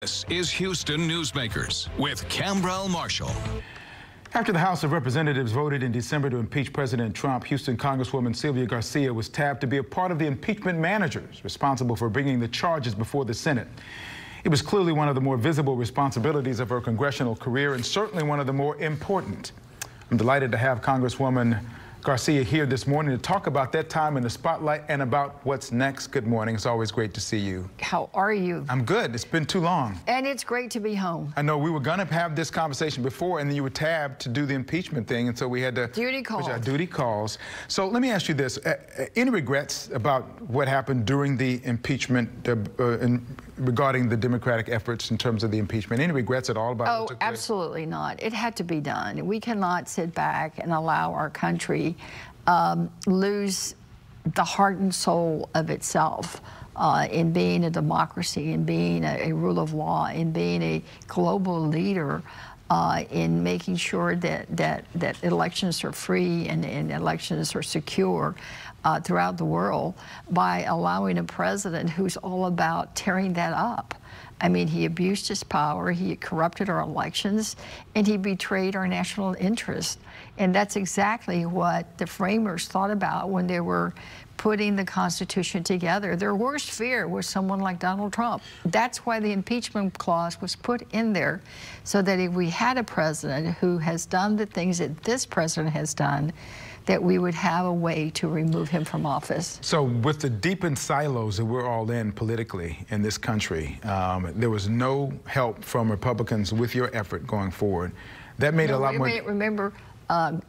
This is Houston Newsmakers with Cambrell Marshall. After the House of Representatives voted in December to impeach President Trump, Houston Congresswoman Sylvia Garcia was tapped to be a part of the impeachment managers responsible for bringing the charges before the Senate. It was clearly one of the more visible responsibilities of her congressional career and certainly one of the more important. I'm delighted to have Congresswoman Garcia here this morning to talk about that time in the spotlight and about what's next. Good morning. It's always great to see you. How are you? I'm good. It's been too long. And it's great to be home. I know we were going to have this conversation before, and then you were tabbed to do the impeachment thing, and so we had to... Duty calls. Duty calls. So let me ask you this. Any regrets about what happened during the impeachment regarding the Democratic efforts in terms of the impeachment? Any regrets at all about what took place? Absolutely not. It had to be done. We cannot sit back and allow our country lose the heart and soul of itself in being a democracy, in being a rule of law, in being a global leader, in making sure that elections are free and elections are secure throughout the world, by allowing a president who's all about tearing that up. I mean, he abused his power, he corrupted our elections, and he betrayed our national interest. And that's exactly what the framers thought about when they were putting the Constitution together. Their worst fear was someone like Donald Trump. That's why the impeachment clause was put in there, so that if we had a president who has done the things that this president has done, that we would have a way to remove him from office. So with the deepened silos that we're all in politically in this country, there was no help from Republicans with your effort going forward. That made a lot more... Remember,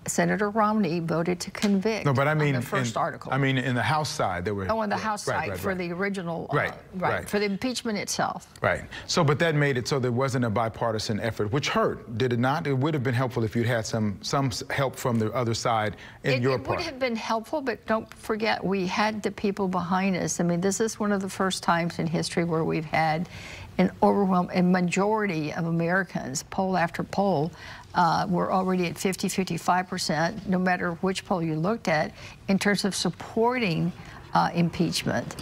Senator Romney voted to convict. No, but I mean, on the first article. I mean, in the House side, there were... Oh, on the House side, for the original... For the impeachment itself. Right. So, but that made it so there wasn't a bipartisan effort, which hurt, did it not? It would have been helpful if you'd had some help from the other side in your part. It would have been helpful, but don't forget, we had the people behind us. I mean, this is one of the first times in history where we've had an overwhelming majority of Americans, poll after poll, we're already at 55%, no matter which poll you looked at, in terms of supporting impeachment.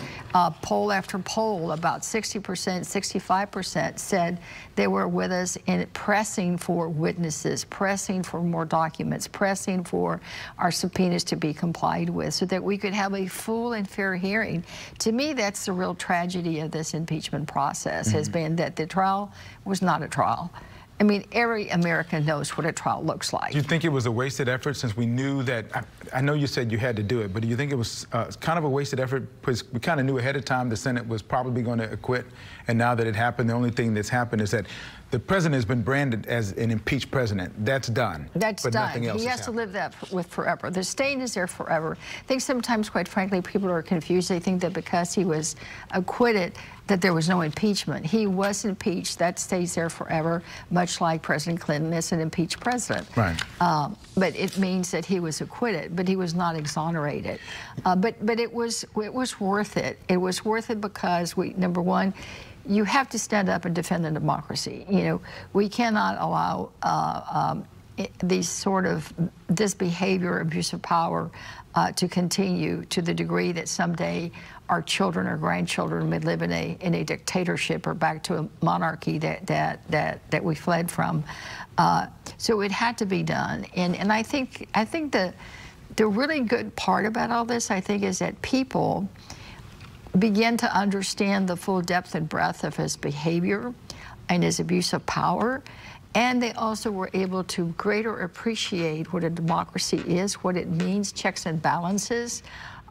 Poll after poll, about 60%, 65% said they were with us in pressing for witnesses, pressing for more documents, pressing for our subpoenas to be complied with so that we could have a full and fair hearing. To me, that's the real tragedy of this impeachment process, has been that the trial was not a trial. I mean, every American knows what a trial looks like. Do you think it was a wasted effort, since we knew that, I know you said you had to do it, but do you think it was kind of a wasted effort because we kind of knew ahead of time the Senate was probably going to acquit, and now that it happened, the only thing that's happened is that the president has been branded as an impeached president. That's done. That's but done. Nothing else he has to live that with forever. The stain is there forever. I think sometimes, quite frankly, people are confused. They think that because he was acquitted, that there was no impeachment. He was impeached. That stays there forever, much like President Clinton is an impeached president. Right. But it means that he was acquitted, but he was not exonerated. But it was worth it. It was worth it because number one, you have to stand up and defend the democracy. You know, we cannot allow this behavior, abuse of power, to continue to the degree that someday our children or grandchildren may live in a dictatorship or back to a monarchy that we fled from. So it had to be done, and I think the really good part about all this, I think, is that people begin to understand the full depth and breadth of his behavior and his abuse of power. And they also were able to greater appreciate what a democracy is, what it means, checks and balances,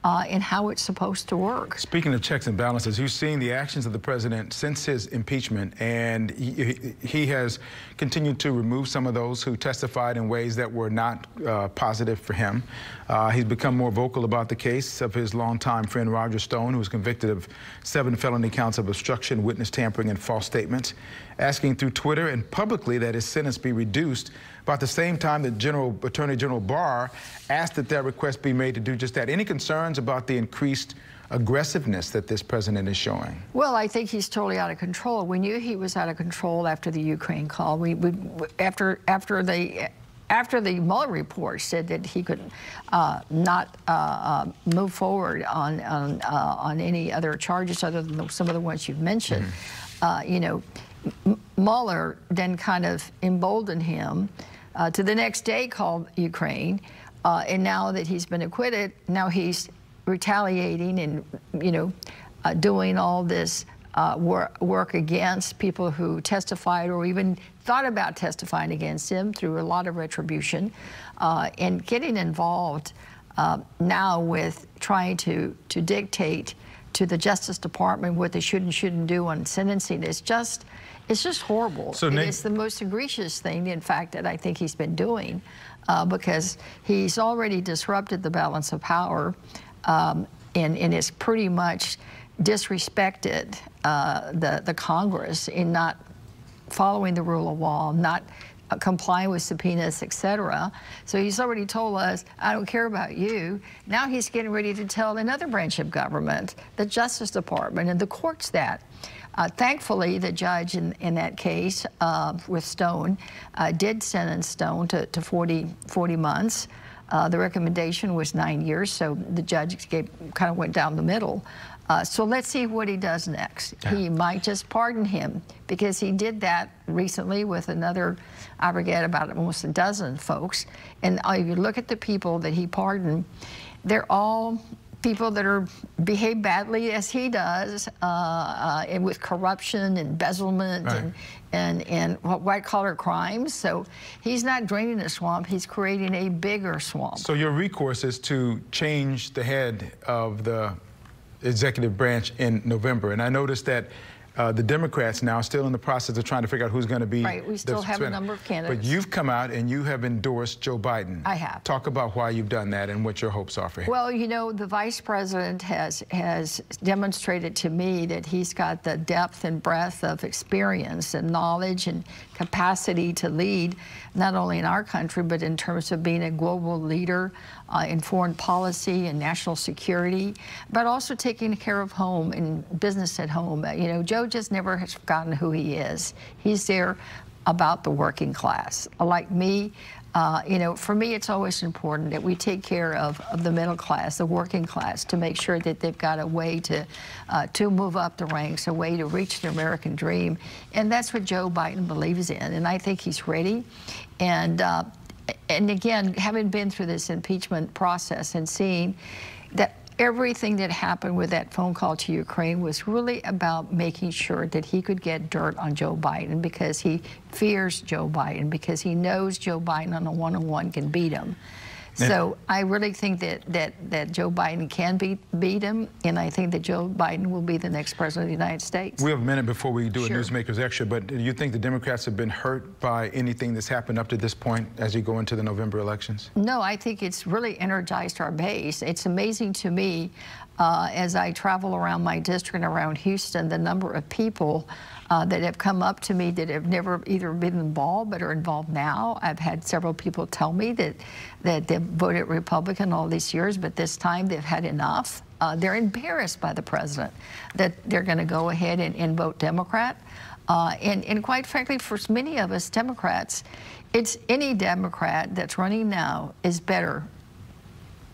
and how it's supposed to work. Speaking of checks and balances, you've seen the actions of the president since his impeachment, and he has continued to remove some of those who testified in ways that were not positive for him. He's become more vocal about the case of his longtime friend Roger Stone, who was convicted of 7 felony counts of obstruction, witness tampering, and false statements, asking through Twitter and publicly that his sentence be reduced. About the same time that Attorney General Barr asked that request be made to do just that. Any concerns about the increased aggressiveness that this president is showing? Well, I think he's totally out of control. We knew he was out of control after the Ukraine call. After the Mueller report said that he could not move forward on any other charges other than some of the ones you've mentioned. You know, Mueller then kind of emboldened him to the next day call Ukraine. And now that he's been acquitted, now he's retaliating and, doing all this work against people who testified or even thought about testifying against him through a lot of retribution, and getting involved now with trying to dictate to the Justice Department what they should and shouldn't do on sentencing. It's just horrible. So it's the most egregious thing, in fact, that I think he's been doing, because he's already disrupted the balance of power, and it's pretty much disrespected the Congress in not following the rule of law, not complying with subpoenas, etc. So he's already told us, I don't care about you. Now he's getting ready to tell another branch of government, the Justice Department and the courts, that. Thankfully, the judge in that case with Stone did sentence Stone to 40 months. The recommendation was 9 years, so the judge kind of went down the middle. So let's see what he does next. He might just pardon him, because he did that recently with another, I forget, about almost a dozen folks. And if you look at the people that he pardoned, they're all people that behave badly as he does, and with corruption, embezzlement, and white-collar crimes. So he's not draining the swamp, he's creating a bigger swamp. So your recourse is to change the head of the executive branch in November. And I noticed that the Democrats now are still in the process of trying to figure out who's going to be. Right, we still have a number of candidates. But you've come out and you have endorsed Joe Biden. I have. Talk about why you've done that and what your hopes are for him. Well, the vice president has demonstrated to me that he's got the depth and breadth of experience and knowledge and capacity to lead, not only in our country, but in terms of being a global leader in foreign policy and national security, but also taking care of home and business at home. Joe just never has forgotten who he is. He's there about the working class. Like me, for me, it's always important that we take care of the middle class, the working class, to make sure that they've got a way to move up the ranks, a way to reach the American dream. And that's what Joe Biden believes in. And I think he's ready. And again, having been through this impeachment process and seeing that everything that happened with that phone call to Ukraine was really about making sure that he could get dirt on Joe Biden, because he fears Joe Biden, because he knows Joe Biden on a one-on-one can beat him. So I really think that Joe Biden can beat him, and I think that Joe Biden will be the next president of the United States. We have a minute before we do a Newsmakers Extra, but do you think the Democrats have been hurt by anything that's happened up to this point as you go into the November elections? No, I think it's really energized our base. It's amazing to me, as I travel around my district and around Houston, the number of people that have come up to me that have never either been involved but are involved now. I've had several people tell me that they've voted Republican all these years, but this time they've had enough. They're embarrassed by the president that they're going to go ahead and vote Democrat. And quite frankly, for many of us Democrats, it's any Democrat that's running now is better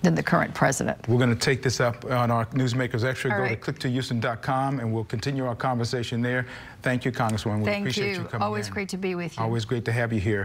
than the current president. We're going to take this up on our Newsmakers Extra. Go to click2houston.com and we'll continue our conversation there. Thank you, Congresswoman. We appreciate you coming in. Always great to be with you. Always great to have you here.